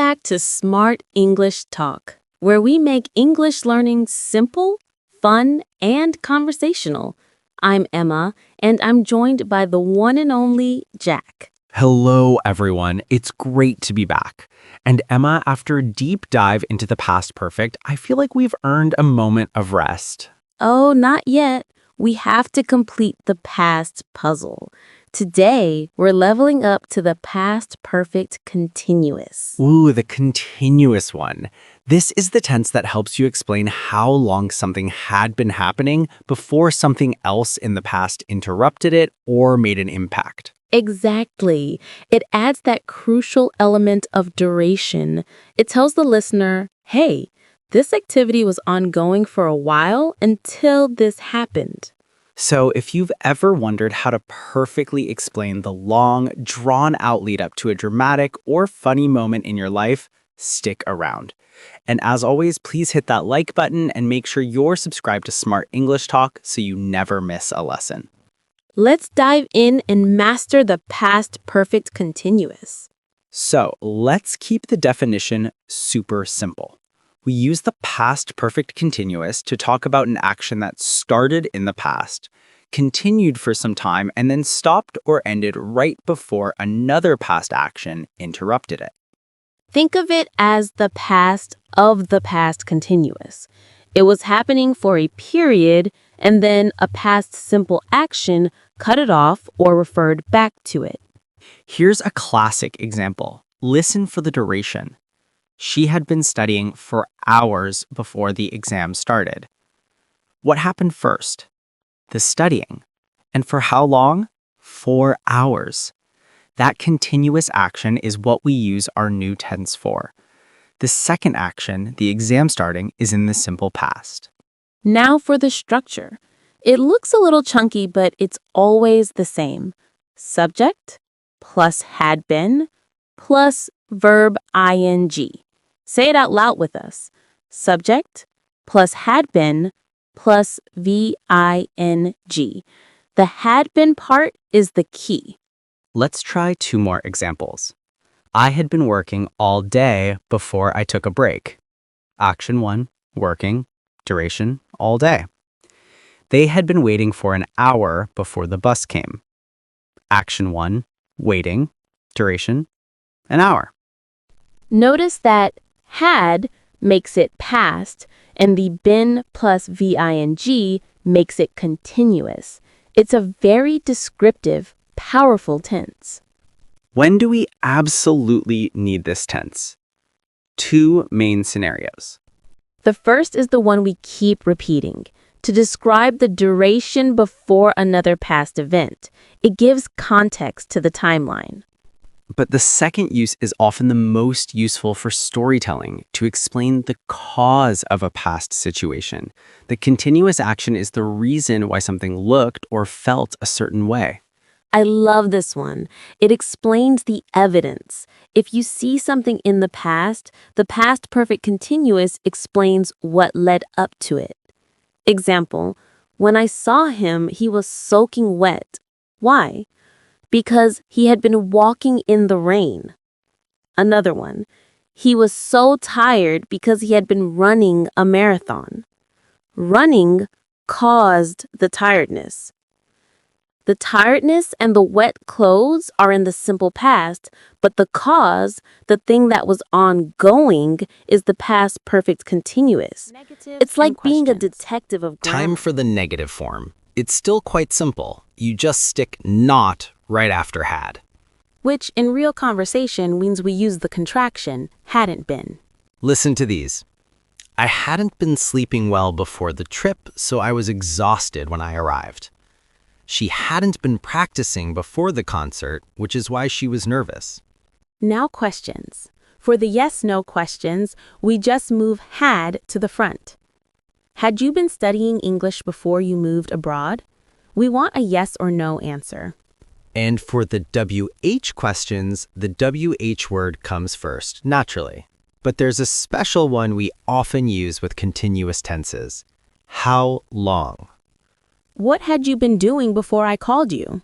back to Smart English Talk, where we make English learning simple, fun, and conversational. I'm Emma, and I'm joined by the one and only Jack. Hello, everyone. It's great to be back. And Emma, after a deep dive into the past perfect, I feel like we've earned a moment of rest. Oh, not yet. We have to complete the past puzzle. Today, we're leveling up to the past perfect continuous. Ooh, the continuous one. This is the tense that helps you explain how long something had been happening before something else in the past interrupted it or made an impact. Exactly. It adds that crucial element of duration. It tells the listener, hey, this activity was ongoing for a while until this happened. So if you've ever wondered how to perfectly explain the long, drawn-out lead-up to a dramatic or funny moment in your life, stick around. And as always, please hit that like button and make sure you're subscribed to Smart English Talk so you never miss a lesson. Let's dive in and master the past perfect continuous. So let's keep the definition super simple. We use the past perfect continuous to talk about an action that started in the past, continued for some time, and then stopped or ended right before another past action interrupted it. Think of it as the past of the past continuous. It was happening for a period, and then a past simple action cut it off or referred back to it. Here's a classic example. Listen for the duration. She had been studying for hours before the exam started. What happened first? The studying. And for how long? 4 hours. That continuous action is what we use our new tense for. The second action, the exam starting, is in the simple past. Now for the structure. It looks a little chunky, but it's always the same. Subject plus had been plus verb ing. Say it out loud with us. Subject plus had been plus VING. The had been part is the key. Let's try 2 more examples. I had been working all day before I took a break. Action 1, working, duration, all day. They had been waiting for an hour before the bus came. Action 1, waiting, duration, an hour. Notice that had makes it past, and the been plus VING makes it continuous. It's a very descriptive, powerful tense. When do we absolutely need this tense? 2 main scenarios. The first is the one we keep repeating, to describe the duration before another past event. It gives context to the timeline. But the second use is often the most useful for storytelling, to explain the cause of a past situation. The continuous action is the reason why something looked or felt a certain way. I love this one. It explains the evidence. If you see something in the past perfect continuous explains what led up to it. Example, when I saw him, he was soaking wet. Why? Because he had been walking in the rain. Another one, he was so tired because he had been running a marathon. Running caused the tiredness. The tiredness and the wet clothes are in the simple past, but the cause, the thing that was ongoing, is the past perfect continuous. It's like being a detective of grammar. Time for the negative form. It's still quite simple. You just stick not right after had. Which in real conversation means we use the contraction hadn't been. Listen to these. I hadn't been sleeping well before the trip, so I was exhausted when I arrived. She hadn't been practicing before the concert, which is why she was nervous. Now questions. For the yes-no questions, we just move had to the front. Had you been studying English before you moved abroad? We want a yes or no answer. And for the WH questions, the WH word comes first, naturally. But there's a special one we often use with continuous tenses. How long? What had you been doing before I called you?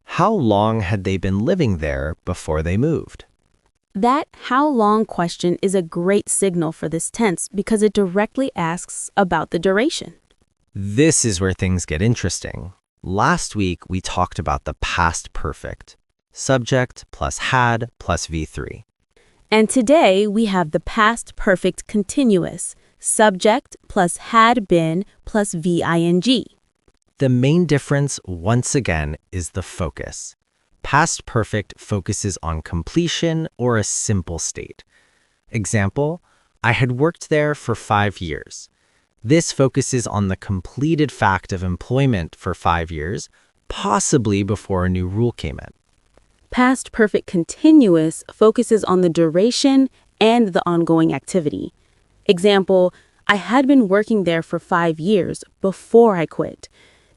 How long had they been living there before they moved? That how long question is a great signal for this tense because it directly asks about the duration. This is where things get interesting. Last week, we talked about the past perfect. Subject plus had plus V3. And today we have the past perfect continuous, subject plus had been plus VING. The main difference, once again, is the focus. Past perfect focuses on completion or a simple state. Example, I had worked there for 5 years. This focuses on the completed fact of employment for 5 years, possibly before a new rule came in. Past perfect continuous focuses on the duration and the ongoing activity. Example, I had been working there for 5 years before I quit.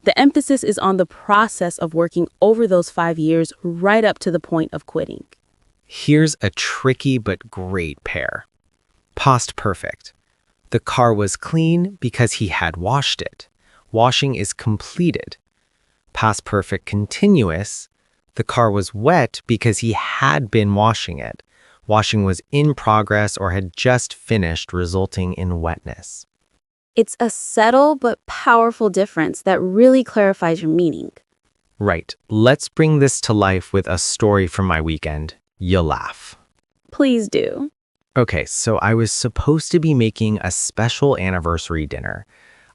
The emphasis is on the process of working over those 5 years right up to the point of quitting. Here's a tricky but great pair. Past perfect. The car was clean because he had washed it. Washing is completed. Past perfect continuous. The car was wet because he had been washing it. Washing was in progress or had just finished, resulting in wetness. It's a subtle but powerful difference that really clarifies your meaning. Right. Let's bring this to life with a story from my weekend. You'll laugh. Please do. Okay, so I was supposed to be making a special anniversary dinner.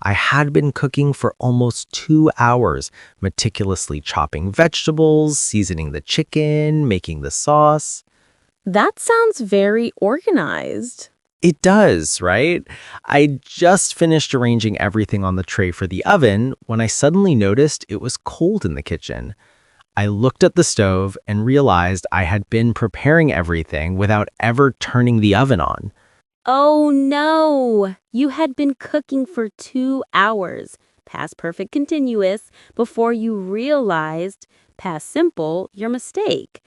I had been cooking for almost 2 hours, meticulously chopping vegetables, seasoning the chicken, making the sauce. That sounds very organized. It does, right? I just finished arranging everything on the tray for the oven when I suddenly noticed it was cold in the kitchen. I looked at the stove and realized I had been preparing everything without ever turning the oven on. Oh no! You had been cooking for 2 hours, past perfect continuous, before you realized, past simple, your mistake.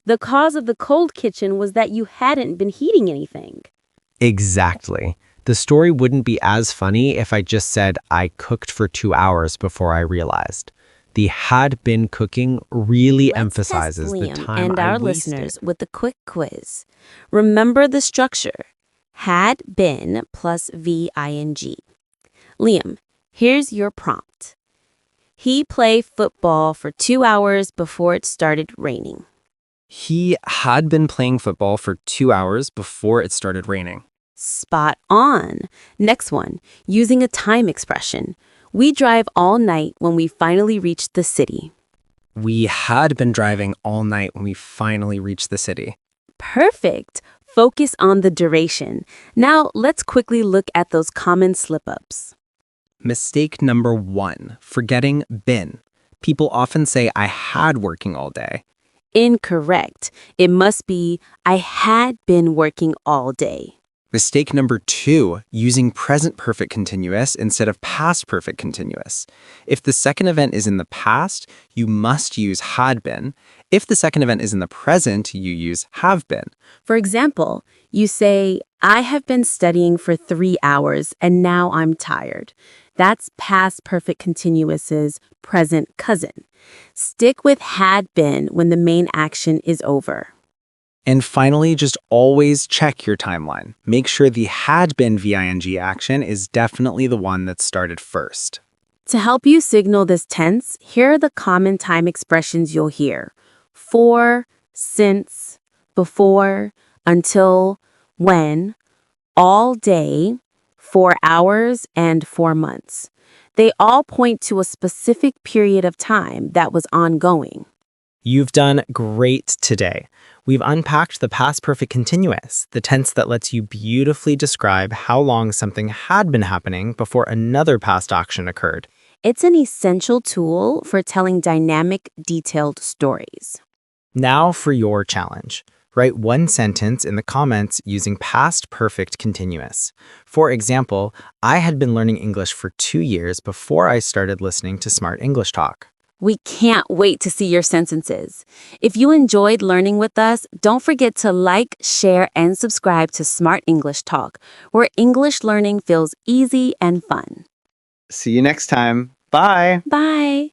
The cause of the cold kitchen was that you hadn't been heating anything. Exactly. The story wouldn't be as funny if I just said I cooked for 2 hours before I realized. The had been cooking really emphasizes the Liam time and I our wasted. listeners with the quick quiz. Remember the structure. Had been plus VING. Liam, here's your prompt. He played football for 2 hours before it started raining. He had been playing football for 2 hours before it started raining. Spot on. Next one, using a time expression. We drive all night when we finally reach the city. We had been driving all night when we finally reached the city. Perfect. Focus on the duration. Now, let's quickly look at those common slip-ups. Mistake number 1, forgetting been. People often say I had working all day. Incorrect. It must be, I had been working all day. Mistake number 2, using present perfect continuous instead of past perfect continuous. If the second event is in the past, you must use had been. If the second event is in the present, you use have been. For example, you say, I have been studying for 3 hours and now I'm tired. That's past perfect continuous's present cousin. Stick with had been when the main action is over. And finally, just always check your timeline. Make sure the had been VING action is definitely the one that started first. To help you signal this tense, here are the common time expressions you'll hear. For, since, before, until, when, all day, 4 hours, and 4 months. They all point to a specific period of time that was ongoing. You've done great today. We've unpacked the past perfect continuous, the tense that lets you beautifully describe how long something had been happening before another past action occurred. It's an essential tool for telling dynamic, detailed stories. Now for your challenge. Write one sentence in the comments using past perfect continuous. For example, I had been learning English for 2 years before I started listening to Smart English Talk. We can't wait to see your sentences. If you enjoyed learning with us, don't forget to like, share, and subscribe to Smart English Talk, where English learning feels easy and fun. See you next time. Bye. Bye.